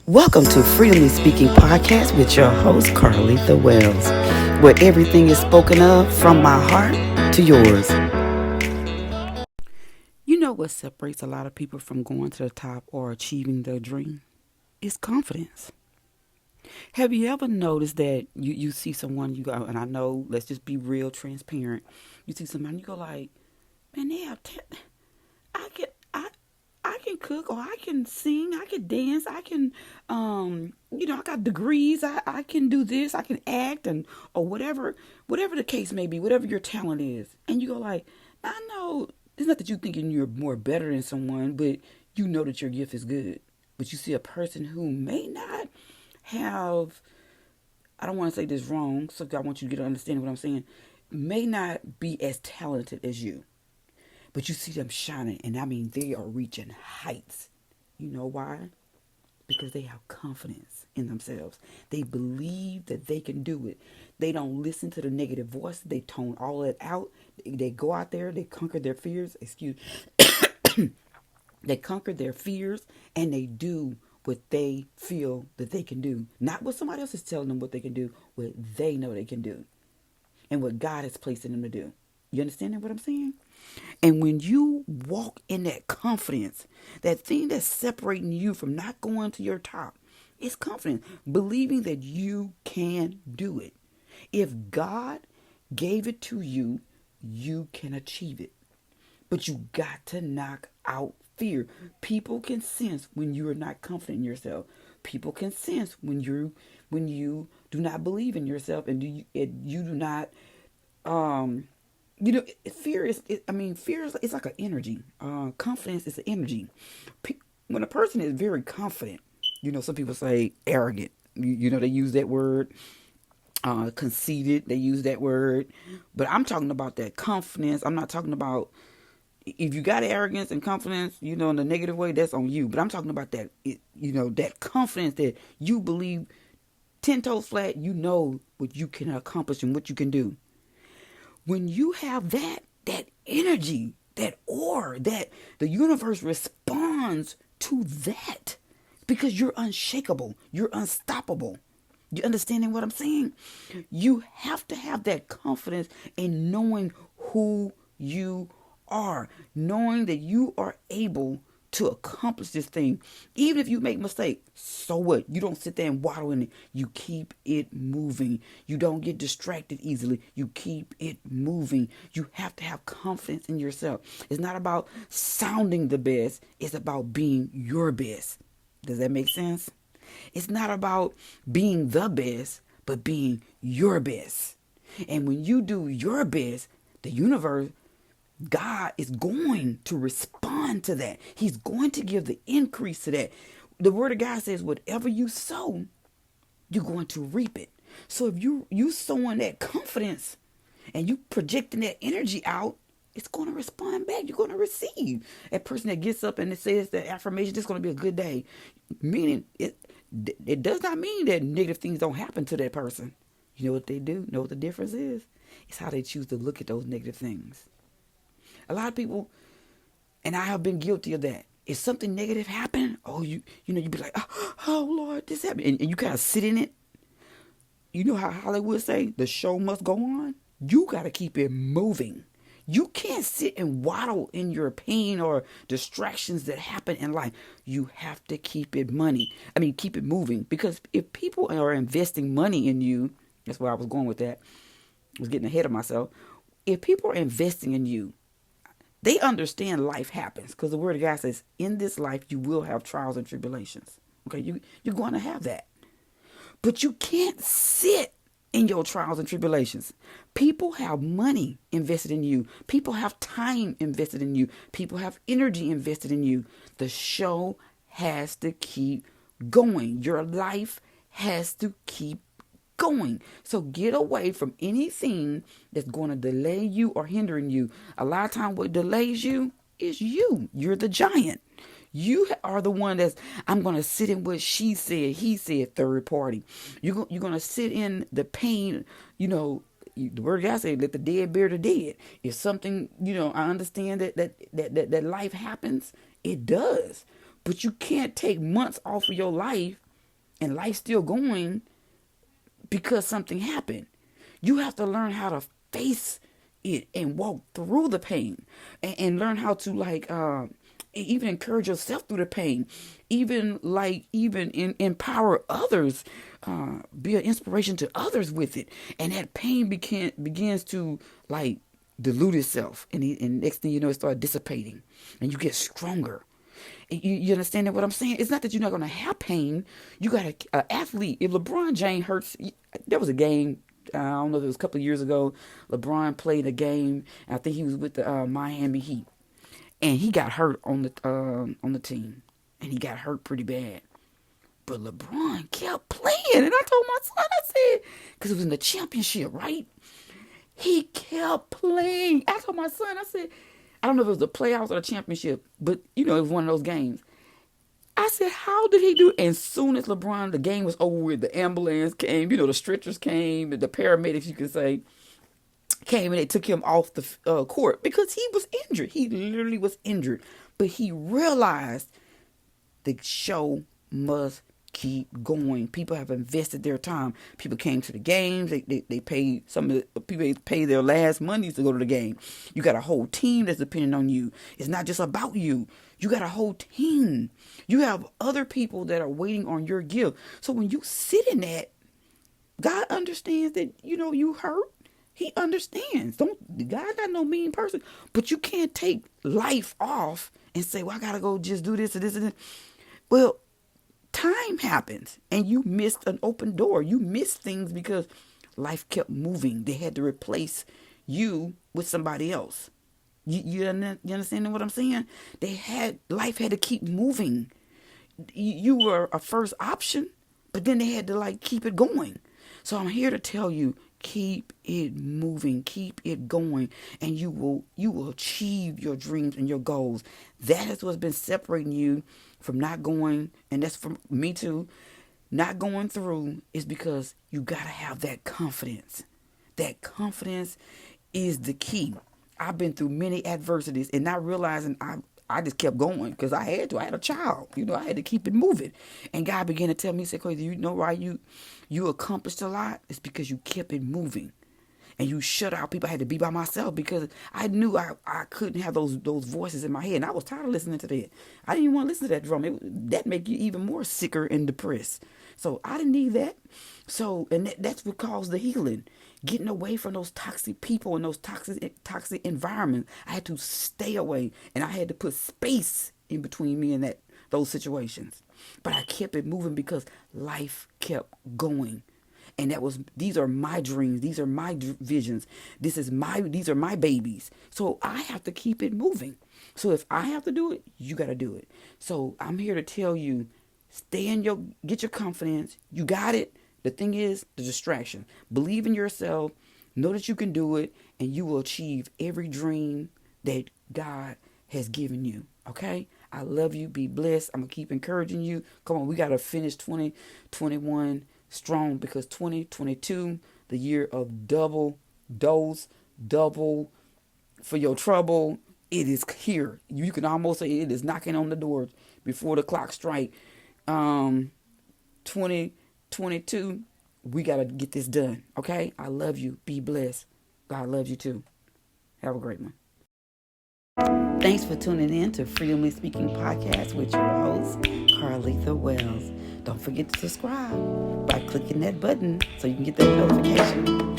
Welcome to Freedomly Speaking Podcast with your host, Carleatha Wells, where everything is spoken of from my heart to yours. You know what separates a lot of people from going to the top or achieving their dream? It's confidence. Have you ever noticed that you see someone, you go, and I know, let's just be real transparent. You see someone, you go like, man, I can, I can cook, or I can sing, I can dance, I can, I got degrees, I can do this, I can act, and or whatever the case may be, whatever your talent is, and you go like, I know it's not that you thinking you're more better than someone, but you know that your gift is good, but you see a person who may not have, I don't want to say this wrong, so I want you to get an understanding of what I'm saying, may not be as talented as you. But you see them shining, and I mean, they are reaching heights. You know why? Because they have confidence in themselves. They believe that they can do it. They don't listen to the negative voice. They tone all that out. They go out there, they conquer their fears. They conquer their fears, and they do what they feel that they can do. Not what somebody else is telling them what they can do, what they know they can do, and what God has placed in them to do. You understand what I'm saying? And when you walk in that confidence, that thing that's separating you from not going to your top, it's confidence, believing that you can do it. If God gave it to you, you can achieve it. But you got to knock out fear. People can sense when you are not confident in yourself. People can sense when you do not believe in yourself, and you do not fear is. Fear is. It's like an energy. Confidence is an energy. When a person is very confident, some people say arrogant. They use that word. Conceited. They use that word, but I'm talking about that confidence. I'm not talking about if you got arrogance and confidence, in the negative way. That's on you. But I'm talking about that confidence that you believe 10 toes flat. You know what you can accomplish and what you can do. When you have that energy, that aura, that the universe responds to that because you're unshakable, you're unstoppable. You understanding what I'm saying? You have to have that confidence in knowing who you are, knowing that you are able to accomplish this thing. Even if you make mistakes, so what? You don't sit there and waddle in it. You keep it moving. You don't get distracted easily. You keep it moving. You have to have confidence in yourself. It's not about sounding the best. It's about being your best. Does that make sense? It's not about being the best, but being your best. And when you do your best, the universe, God is going to respond to that. He's going to give the increase to that. The word of God says, whatever you sow, you're going to reap it. So if you sowing that confidence and you projecting that energy out, it's going to respond back. You're going to receive. That person that gets up and it says that affirmation, this is going to be a good day. Meaning, it does not mean that negative things don't happen to that person. You know what they do? Know what the difference is? It's how they choose to look at those negative things. A lot of people, and I have been guilty of that. If something negative happened, you be like, oh Lord, this happened. And you kind of sit in it. You know how Hollywood say, the show must go on? You got to keep it moving. You can't sit and waddle in your pain or distractions that happen in life. You have to keep it keep it moving. Because if people are investing money in you, that's where I was going with that. I was getting ahead of myself. If people are investing in you, they understand life happens. Because the word of God says, in this life, you will have trials and tribulations. Okay, you're going to have that. But you can't sit in your trials and tribulations. People have money invested in you. People have time invested in you. People have energy invested in you. The show has to keep going. Your life has to keep going. So get away from anything that's going to delay you or hindering you. A lot of time what delays you is you. You're the giant. You are the one I'm going to sit in what she said, he said, third party. You're going to sit in the pain, the word of God said, let the dead bury the dead. If something, I understand that life happens, it does. But you can't take months off of your life and life's still going because something happened. You have to learn how to face it and walk through the pain, and learn how to even encourage yourself through the pain, even empower others, be an inspiration to others with it, and that pain begins to like dilute itself, and next thing you know, it starts dissipating, and you get stronger. You understand what I'm saying? It's not that you're not going to have pain. You got an athlete. If LeBron James hurts, there was a game. I don't know if it was a couple of years ago. LeBron played a game. I think he was with the Miami Heat, and he got hurt on the team, and he got hurt pretty bad. But LeBron kept playing, and I told my son, I said, because it was in the championship, right? He kept playing. I told my son, I said, I don't know if it was the playoffs or the championship, but it was one of those games. I said, how did he do it? And soon as the game was over with, the ambulance came, the stretchers came, the paramedics, you could say, came, and they took him off the court because he was injured. He literally was injured. But he realized the show must keep going. People have invested their time. People came to the games. They paid, some of the people pay their last monies to go to the game. You got a whole team that's depending on you. It's not just about you. You got a whole team. You have other people that are waiting on your gift. So when you sit in that, God understands that, you hurt. He understands. God not no mean person. But you can't take life off and say, well, I got to go just do this and this and this. Well, time happens, and you missed an open door. You missed things because life kept moving. They had to replace you with somebody else. You understand what I'm saying? Life had to keep moving. You were a first option, but then they had to keep it going. So I'm here to tell you, keep it moving, keep it going, and you will achieve your dreams and your goals. That is what's been separating you from not going, and that's from me too. Not going through is because you gotta have that confidence. That confidence is the key. I've been through many adversities and not realizing I just kept going because I had to. I had a child. I had to keep it moving. And God began to tell me, he said, Carleatha, you know why you accomplished a lot? It's because you kept it moving. And you shut out people. I had to be by myself because I knew I couldn't have those voices in my head. And I was tired of listening to that. I didn't even want to listen to that drum. That make you even more sicker and depressed. So I didn't need that. So, and that's what caused the healing. Getting away from those toxic people and those toxic environments. I had to stay away, and I had to put space in between me and those situations. But I kept it moving because life kept going. And these are my dreams. These are my visions. These are my babies. So I have to keep it moving. So if I have to do it, you got to do it. So I'm here to tell you, get your confidence. You got it. The thing is, the distraction. Believe in yourself. Know that you can do it, and you will achieve every dream that God has given you. Okay? I love you. Be blessed. I'm going to keep encouraging you. Come on, we got to finish 2021 strong, because 2022, the year of double dose, double for your trouble, it is here. You can almost say it is knocking on the door before the clock strike. 2022, we got to get this done. Okay? I love you. Be blessed. God loves you too. Have a great one. Thanks for tuning in to Freedomly Speaking Podcast with your host, Carleatha Wells. Don't forget to subscribe by clicking that button so you can get that notification.